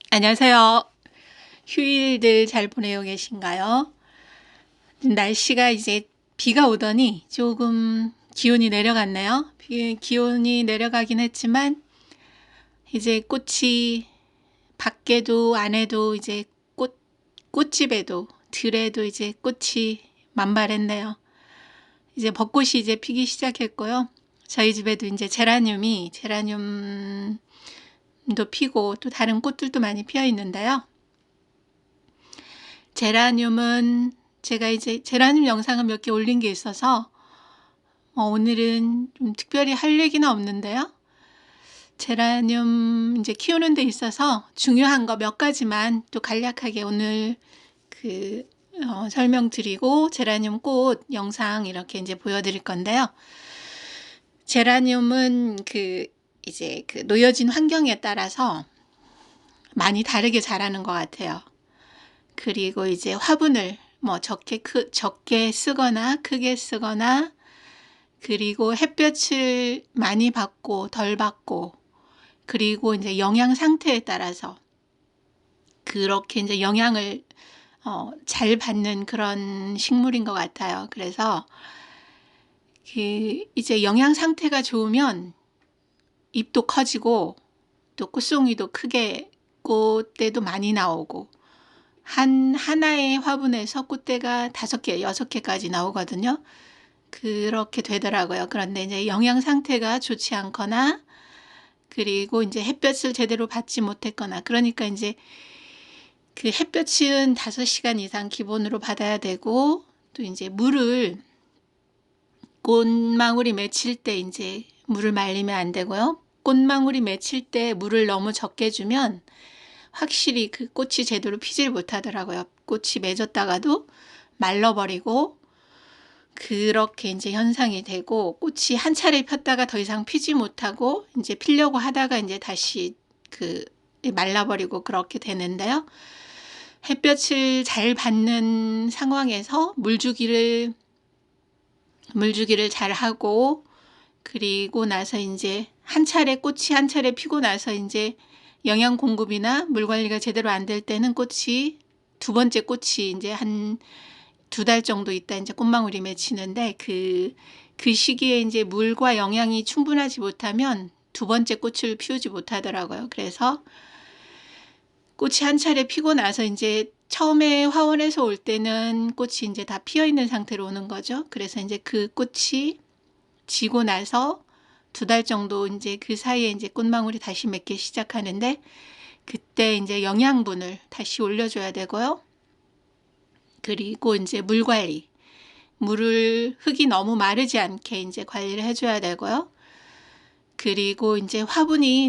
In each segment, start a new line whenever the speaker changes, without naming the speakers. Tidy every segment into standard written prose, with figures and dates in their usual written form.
안녕하세요. 휴일들 잘 보내고 계신가요? 날씨가 이제 비가 오더니 조금 기온이 내려갔네요. 기온이 내려가긴 했지만 이제 꽃이 밖에도 안에도 이제 꽃집에도 들에도 이제 꽃이 만발했네요. 이제 벚꽃이 이제 피기 시작했고요. 저희 집에도 이제 제라늄도 피고 또 다른 꽃들도 많이 피어 있는데요. 제라늄은 제가 이제 제라늄 영상을 몇 개 올린 게 있어서 오늘은 좀 특별히 할 얘기는 없는데요. 제라늄 이제 키우는 데 있어서 중요한 거 몇 가지만 또 간략하게 오늘 설명드리고 제라늄 꽃 영상 이렇게 이제 보여드릴 건데요. 제라늄은 이제 놓여진 환경에 따라서 많이 다르게 자라는 것 같아요. 그리고 이제 화분을 뭐 적게 쓰거나 크게 쓰거나, 그리고 햇볕을 많이 받고 덜 받고, 그리고 이제 영양 상태에 따라서 그렇게 이제 영양을 잘 받는 그런 식물인 것 같아요. 그래서 이제 영양 상태가 좋으면 잎도 커지고 또 꽃송이도 크게 꽃대도 많이 나오고, 하나의 화분에서 꽃대가 5개, 6개까지 나오거든요. 그렇게 되더라고요. 그런데 이제 영양 상태가 좋지 않거나, 그리고 이제 햇볕을 제대로 받지 못했거나, 그러니까 이제 그 햇볕은 5시간 이상 기본으로 받아야 되고, 또 이제 꽃망울이 맺힐 때 이제 물을 말리면 안 되고요. 꽃망울이 맺힐 때 물을 너무 적게 주면 확실히 그 꽃이 제대로 피질 못하더라고요. 꽃이 맺었다가도 말라버리고 그렇게 이제 현상이 되고, 꽃이 한 차례 폈다가 더 이상 피지 못하고 이제 피려고 하다가 이제 다시 말라버리고 그렇게 되는데요. 햇볕을 잘 받는 상황에서 물주기를 잘 하고, 그리고 나서 이제 꽃이 한 차례 피고 나서 이제 영양 공급이나 물 관리가 제대로 안 될 때는 두 번째 꽃이 이제 한 2달 정도 있다 이제 꽃망울이 맺히는데, 그 시기에 이제 물과 영양이 충분하지 못하면 두 번째 꽃을 피우지 못하더라고요. 그래서 꽃이 한 차례 피고 나서 이제 처음에 화원에서 올 때는 꽃이 이제 다 피어 있는 상태로 오는 거죠. 그래서 이제 그 꽃이 지고 나서 2달 정도 이제 그 사이에 이제 꽃망울이 다시 맺기 시작하는데, 그때 이제 영양분을 다시 올려줘야 되고요. 그리고 이제 물 관리, 흙이 너무 마르지 않게 이제 관리를 해줘야 되고요. 그리고 이제 화분에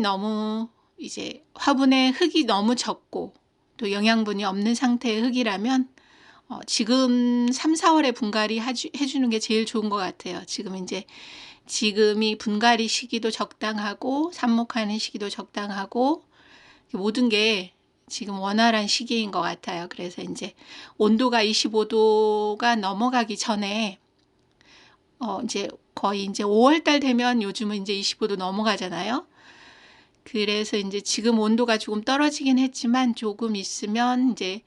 흙이 너무 적고 또 영양분이 없는 상태의 흙이라면 지금 3, 4월에 분갈이 해주는 게 제일 좋은 것 같아요. 지금이 분갈이 시기도 적당하고 삽목하는 시기도 적당하고 모든 게 지금 원활한 시기인 것 같아요. 그래서 이제 온도가 25도가 넘어가기 전에 이제 거의 이제 5월 달 되면 요즘은 이제 25도 넘어가잖아요. 그래서 이제 지금 온도가 조금 떨어지긴 했지만 조금 있으면 이제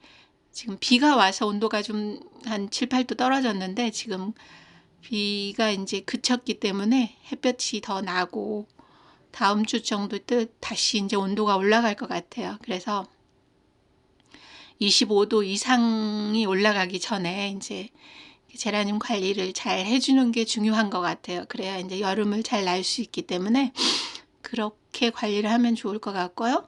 지금 비가 와서 온도가 좀 한 7, 8도 떨어졌는데, 지금 비가 이제 그쳤기 때문에 햇볕이 더 나고 다음 주 정도 때 다시 이제 온도가 올라갈 것 같아요. 그래서 25도 이상이 올라가기 전에 이제 제라늄 관리를 잘 해주는 게 중요한 것 같아요. 그래야 이제 여름을 잘 날 수 있기 때문에 그렇게 관리를 하면 좋을 것 같고요.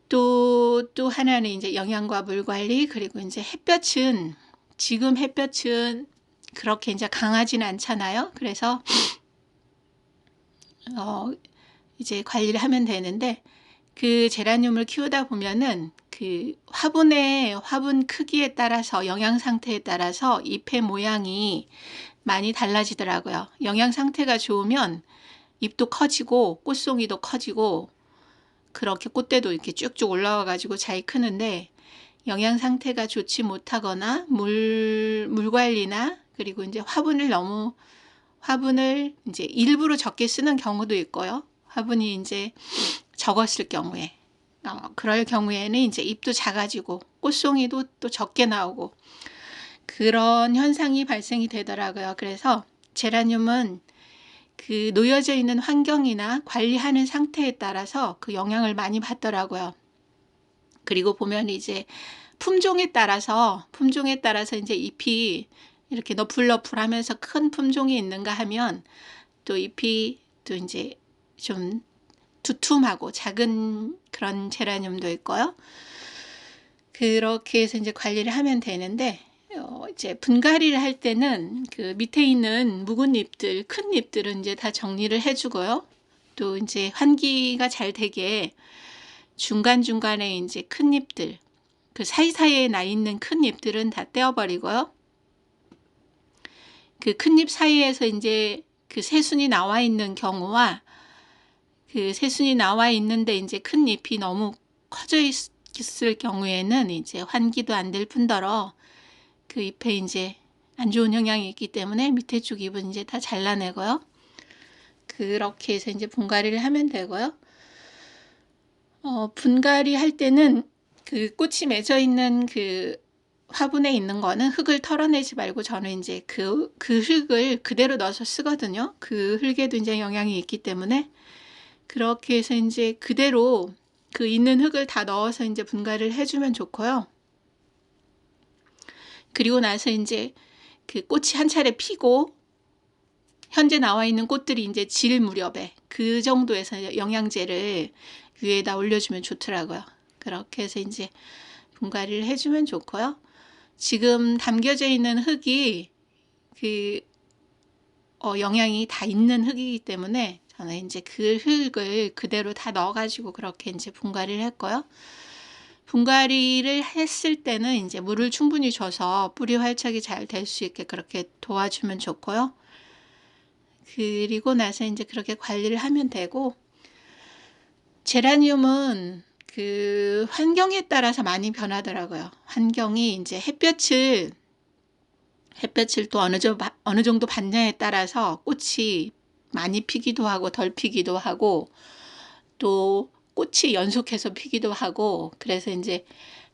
또 하나는 이제 영양과 물 관리, 그리고 이제 지금 햇볕은 그렇게 이제 강하진 않잖아요. 그래서 이제 관리를 하면 되는데, 그 제라늄을 키우다 보면은 그 화분 크기에 따라서, 영양 상태에 따라서 잎의 모양이 많이 달라지더라고요. 영양 상태가 좋으면 잎도 커지고 꽃송이도 커지고 그렇게 꽃대도 이렇게 쭉쭉 올라와 가지고 잘 크는데, 영양 상태가 좋지 못하거나 물 관리나, 그리고 이제 화분을 이제 일부러 적게 쓰는 경우도 있고요. 화분이 이제 적었을 경우에 그럴 경우에는 이제 잎도 작아지고 꽃송이도 또 적게 나오고 그런 현상이 발생이 되더라고요. 그래서 제라늄은 그 놓여져 있는 환경이나 관리하는 상태에 따라서 그 영향을 많이 받더라고요. 그리고 보면 이제 품종에 따라서 이제 잎이 이렇게 너풀너풀하면서 큰 품종이 있는가 하면 또 잎이 또 이제 좀 두툼하고 작은 그런 제라늄도 있고요. 그렇게 해서 이제 관리를 하면 되는데 이제 분갈이를 할 때는 그 밑에 있는 묵은 잎들, 큰 잎들은 이제 다 정리를 해주고요. 또 이제 환기가 잘 되게 중간중간에 이제 큰 잎들, 그 사이사이에 나 있는 큰 잎들은 다 떼어버리고요. 그 큰 잎 사이에서 이제 그 새순이 나와 있는 경우와 그 새순이 나와 있는데 이제 큰 잎이 너무 커져 있을 경우에는 이제 환기도 안 될 뿐더러 그 잎에 이제 안 좋은 영향이 있기 때문에 밑에 쪽 잎은 이제 다 잘라내고요. 그렇게 해서 이제 분갈이를 하면 되고요. 분갈이 할 때는 그 꽃이 맺어 있는 그 화분에 있는 거는 흙을 털어내지 말고 저는 이제 그 흙을 그대로 넣어서 쓰거든요. 그 흙에도 이제 영향이 있기 때문에 그렇게 해서 이제 그대로 그 있는 흙을 다 넣어서 이제 분갈이를 해주면 좋고요. 그리고 나서 이제 그 꽃이 한 차례 피고 현재 나와 있는 꽃들이 이제 질 무렵에 그 정도에서 영양제를 위에다 올려주면 좋더라고요. 그렇게 해서 이제 분갈이를 해주면 좋고요. 지금 담겨져 있는 흙이 그 영양이 다 있는 흙이기 때문에 저는 이제 그 흙을 그대로 다 넣어가지고 그렇게 이제 분갈이를 했고요. 분갈이를 했을 때는 이제 물을 충분히 줘서 뿌리 활착이 잘 될 수 있게 그렇게 도와주면 좋고요. 그리고 나서 이제 그렇게 관리를 하면 되고, 제라늄은 그 환경에 따라서 많이 변하더라고요. 환경이 이제 햇볕을 또 어느 정도 받냐에 따라서 꽃이 많이 피기도 하고 덜 피기도 하고 또 꽃이 연속해서 피기도 하고, 그래서 이제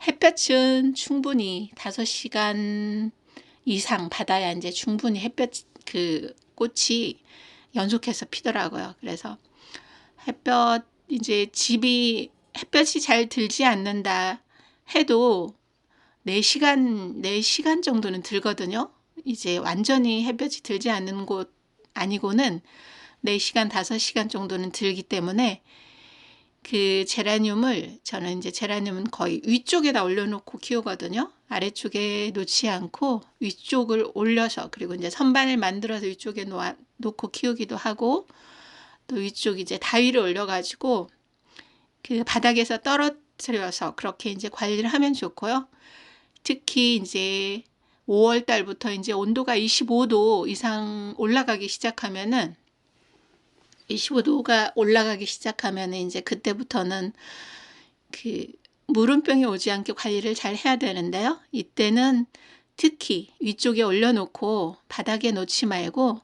햇볕은 충분히 5시간 이상 받아야 이제 충분히 햇볕 그 꽃이 연속해서 피더라고요. 그래서 이제 집이 햇볕이 잘 들지 않는다 해도 4시간 정도는 들거든요. 이제 완전히 햇볕이 들지 않는 곳 아니고는 4시간, 5시간 정도는 들기 때문에 그 저는 이제 제라늄은 거의 위쪽에다 올려놓고 키우거든요. 아래쪽에 놓지 않고 위쪽을 올려서, 그리고 이제 선반을 만들어서 위쪽에 놓고 키우기도 하고, 또 위쪽 이제 다위를 올려가지고 그 바닥에서 떨어뜨려서 그렇게 이제 관리를 하면 좋고요. 특히 이제 5월 달부터 이제 온도가 25도 이상 올라가기 시작하면은 25도가 올라가기 시작하면 이제 그때부터는 그 물음병이 오지 않게 관리를 잘 해야 되는데요. 이때는 특히 위쪽에 올려놓고 바닥에 놓지 말고,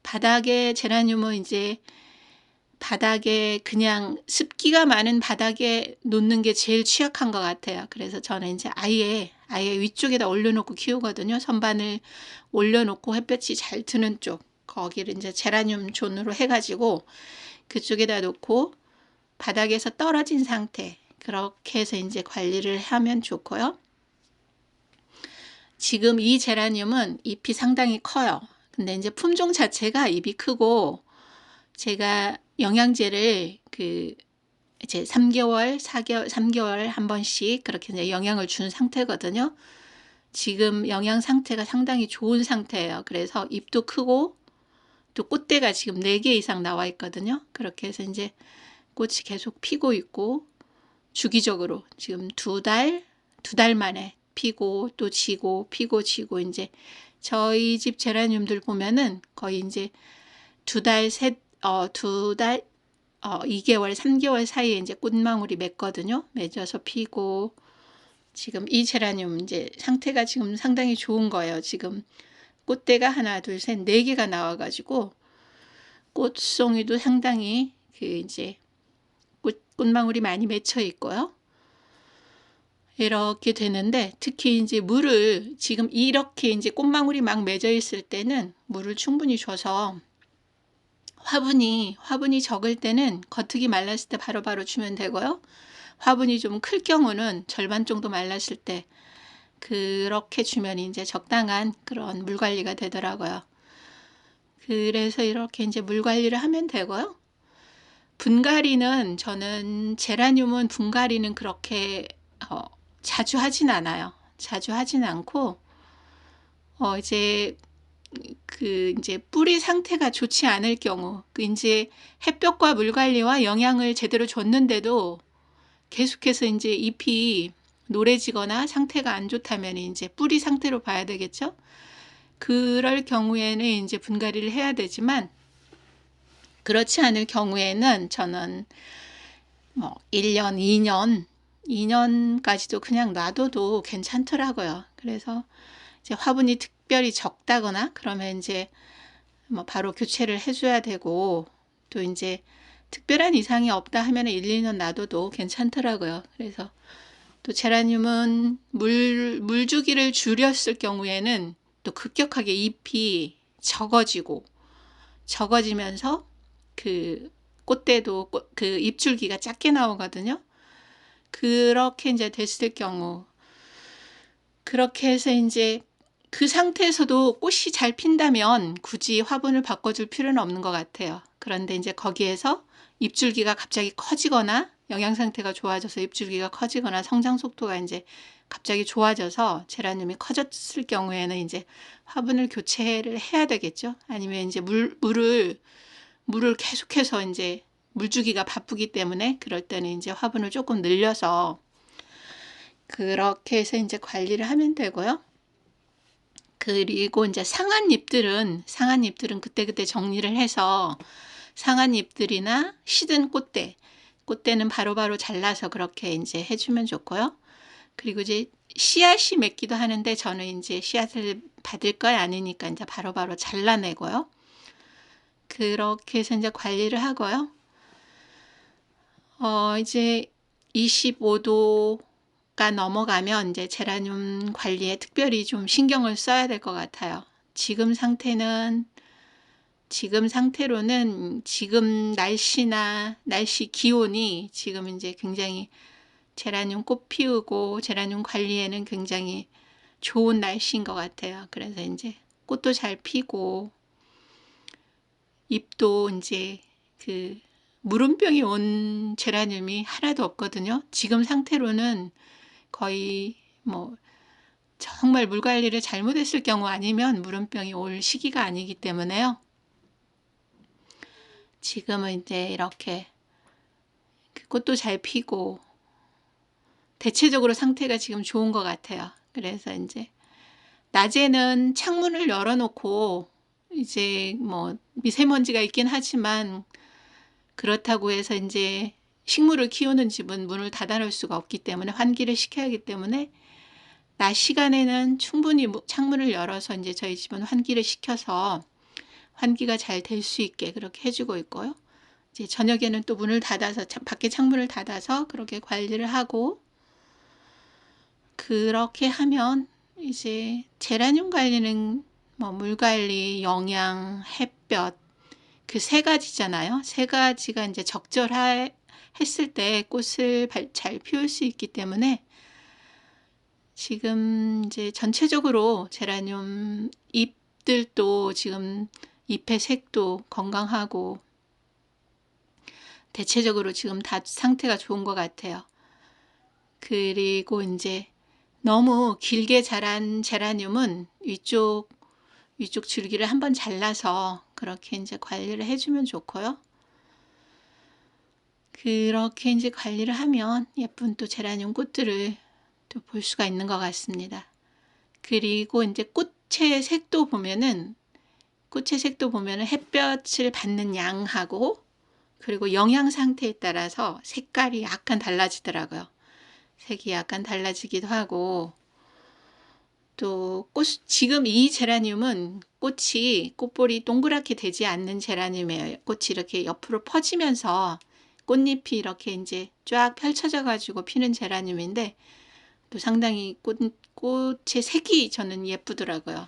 바닥에 제라늄은 이제 바닥에 그냥 습기가 많은 바닥에 놓는 게 제일 취약한 것 같아요. 그래서 저는 이제 아예 위쪽에다 올려놓고 키우거든요. 선반을 올려놓고 햇볕이 잘 드는 쪽, 거기를 이제 제라늄 존으로 해가지고 그쪽에다 놓고 바닥에서 떨어진 상태, 그렇게 해서 이제 관리를 하면 좋고요. 지금 이 제라늄은 잎이 상당히 커요. 근데 이제 품종 자체가 잎이 크고, 제가 영양제를 이제 3개월, 3개월 한 번씩 그렇게 이제 영양을 준 상태거든요. 지금 영양 상태가 상당히 좋은 상태예요. 그래서 잎도 크고 또 꽃대가 지금 4개 이상 나와 있거든요. 그렇게 해서 이제 꽃이 계속 피고 있고, 주기적으로 지금 2달 만에 피고 또 지고 피고 지고, 이제 저희 집 제라늄들 보면은 거의 이제 2달, 2개월, 3개월 사이에 이제 꽃망울이 맺거든요. 맺어서 피고, 지금 이 제라늄 이제 상태가 지금 상당히 좋은 거예요. 지금 꽃대가 하나, 둘, 셋, 4개가 나와가지고 꽃송이도 상당히 이제 꽃망울이 많이 맺혀 있고요. 이렇게 되는데 특히 이제 물을 지금 이렇게 이제 꽃망울이 막 맺어 있을 때는 물을 충분히 줘서 화분이 적을 때는 겉흙이 말랐을 때 바로바로 주면 되고요. 화분이 좀 클 경우는 절반 정도 말랐을 때 그렇게 주면 이제 적당한 그런 물 관리가 되더라고요. 그래서 이렇게 이제 물 관리를 하면 되고요. 분갈이는 저는 제라늄은 분갈이는 그렇게 자주 하진 않아요. 자주 하진 않고 이제 이제 뿌리 상태가 좋지 않을 경우 이제 햇볕과 물 관리와 영양을 제대로 줬는데도 계속해서 이제 잎이 노래지거나 상태가 안 좋다면 이제 뿌리 상태로 봐야 되겠죠. 그럴 경우에는 이제 분갈이를 해야 되지만 그렇지 않을 경우에는 저는 1년, 2년까지도 그냥 놔둬도 괜찮더라고요. 그래서 이제 화분이 특별히 적다거나 그러면 이제 바로 교체를 해줘야 되고 또 이제 특별한 이상이 없다 하면 1, 2년 놔둬도 괜찮더라고요. 그래서 또 제라늄은 물 주기를 줄였을 경우에는 또 급격하게 잎이 적어지면서 그 꽃대도 그 잎줄기가 작게 나오거든요. 그렇게 이제 됐을 경우 그렇게 해서 이제 그 상태에서도 꽃이 잘 핀다면 굳이 화분을 바꿔줄 필요는 없는 것 같아요. 그런데 이제 거기에서 잎줄기가 갑자기 커지거나 영양 상태가 좋아져서 잎줄기가 커지거나 성장 속도가 이제 갑자기 좋아져서 제라늄이 커졌을 경우에는 이제 화분을 교체를 해야 되겠죠. 아니면 이제 물을 계속해서 이제 물 주기가 바쁘기 때문에 그럴 때는 이제 화분을 조금 늘려서 그렇게 해서 이제 관리를 하면 되고요. 그리고 이제 상한 잎들은 그때그때 정리를 해서 상한 잎들이나 시든 꽃대는 바로바로 잘라서 그렇게 이제 해주면 좋고요. 그리고 이제 씨앗이 맺기도 하는데 저는 이제 씨앗을 받을 거 아니니까 이제 바로바로 잘라내고요. 그렇게 해서 이제 관리를 하고요. 이제 25도가 넘어가면 이제 제라늄 관리에 특별히 좀 신경을 써야 될 것 같아요. 지금 상태로는 지금 날씨 기온이 지금 이제 굉장히 제라늄 꽃 피우고 제라늄 관리에는 굉장히 좋은 날씨인 것 같아요. 그래서 이제 꽃도 잘 피고 잎도 이제 그 무름병이 온 제라늄이 하나도 없거든요. 지금 상태로는 거의 정말 물 관리를 잘못했을 경우 아니면 무름병이 올 시기가 아니기 때문에요. 지금은 이제 이렇게 꽃도 잘 피고 대체적으로 상태가 지금 좋은 것 같아요. 그래서 이제 낮에는 창문을 열어놓고 이제 미세먼지가 있긴 하지만 그렇다고 해서 이제 식물을 키우는 집은 문을 닫아놓을 수가 없기 때문에 환기를 시켜야 하기 때문에 낮 시간에는 충분히 창문을 열어서 이제 저희 집은 환기를 시켜서 환기가 잘 될 수 있게 그렇게 해주고 있고요. 이제 저녁에는 또 문을 닫아서 밖에 창문을 닫아서 그렇게 관리를 하고 그렇게 하면 이제 제라늄 관리는 물 관리, 영양, 햇볕 그 세 가지잖아요. 세 가지가 이제 적절했을 때 꽃을 잘 피울 수 있기 때문에 지금 이제 전체적으로 제라늄 잎들도 지금 잎의 색도 건강하고 대체적으로 지금 다 상태가 좋은 것 같아요. 그리고 이제 너무 길게 자란 제라늄은 위쪽 줄기를 한번 잘라서 그렇게 이제 관리를 해주면 좋고요. 그렇게 이제 관리를 하면 예쁜 또 제라늄 꽃들을 또 볼 수가 있는 것 같습니다. 그리고 이제 꽃의 색도 보면은 햇볕을 받는 양하고 그리고 영양 상태에 따라서 색깔이 약간 달라지더라고요. 색이 약간 달라지기도 하고 또 지금 이 제라늄은 꽃볼이 동그랗게 되지 않는 제라늄이에요. 꽃이 이렇게 옆으로 퍼지면서 꽃잎이 이렇게 이제 쫙 펼쳐져 가지고 피는 제라늄인데 또 상당히 꽃의 색이 저는 예쁘더라고요.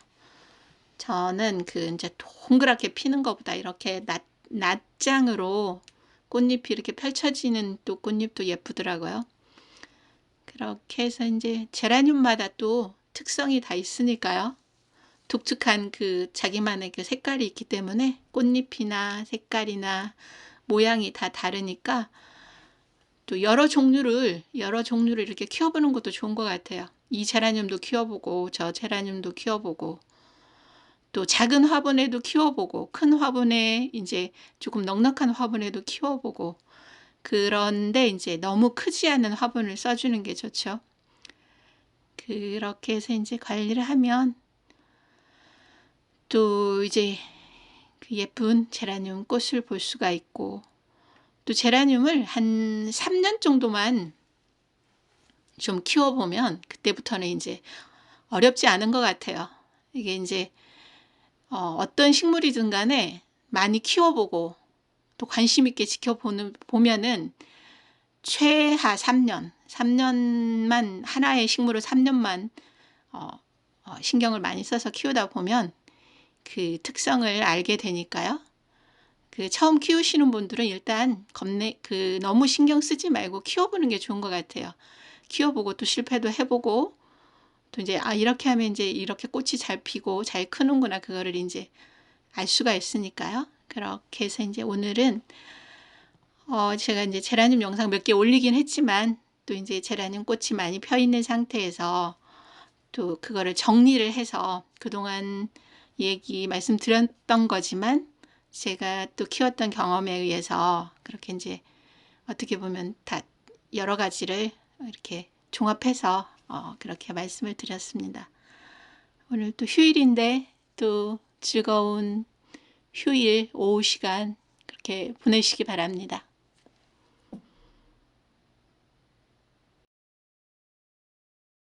저는 그 이제 동그랗게 피는 것보다 이렇게 낱장으로 꽃잎이 이렇게 펼쳐지는 또 꽃잎도 예쁘더라고요. 그렇게 해서 이제 제라늄마다 또 특성이 다 있으니까요. 독특한 그 자기만의 그 색깔이 있기 때문에 꽃잎이나 색깔이나 모양이 다 다르니까 또 여러 종류를 이렇게 키워보는 것도 좋은 것 같아요. 이 제라늄도 키워보고 저 제라늄도 키워보고 또 작은 화분에도 키워보고 큰 화분에 이제 조금 넉넉한 화분에도 키워보고 그런데 이제 너무 크지 않은 화분을 써주는 게 좋죠. 그렇게 해서 이제 관리를 하면 또 이제 그 예쁜 제라늄 꽃을 볼 수가 있고 또 제라늄을 한 3년 정도만 좀 키워보면 그때부터는 이제 어렵지 않은 것 같아요. 이게 이제 어떤 식물이든 간에 많이 키워보고 또 관심 있게 보면은 최하 3년만 하나의 식물을 3년만 신경을 많이 써서 키우다 보면 그 특성을 알게 되니까요. 그 처음 키우시는 분들은 일단 너무 신경 쓰지 말고 키워보는 게 좋은 것 같아요. 키워보고 또 실패도 해보고 또 이제 이렇게 하면 이제 이렇게 꽃이 잘 피고 잘 크는구나 그거를 이제 알 수가 있으니까요. 그렇게 해서 이제 오늘은 제가 이제 제라늄 영상 몇 개 올리긴 했지만 또 이제 제라늄 꽃이 많이 펴 있는 상태에서 또 그거를 정리를 해서 그동안 말씀드렸던 거지만 제가 또 키웠던 경험에 의해서 그렇게 이제 어떻게 보면 다 여러 가지를 이렇게 종합해서 그렇게 말씀을 드렸습니다. 오늘 또 휴일인데 또 즐거운 휴일 오후 시간 그렇게 보내시기 바랍니다.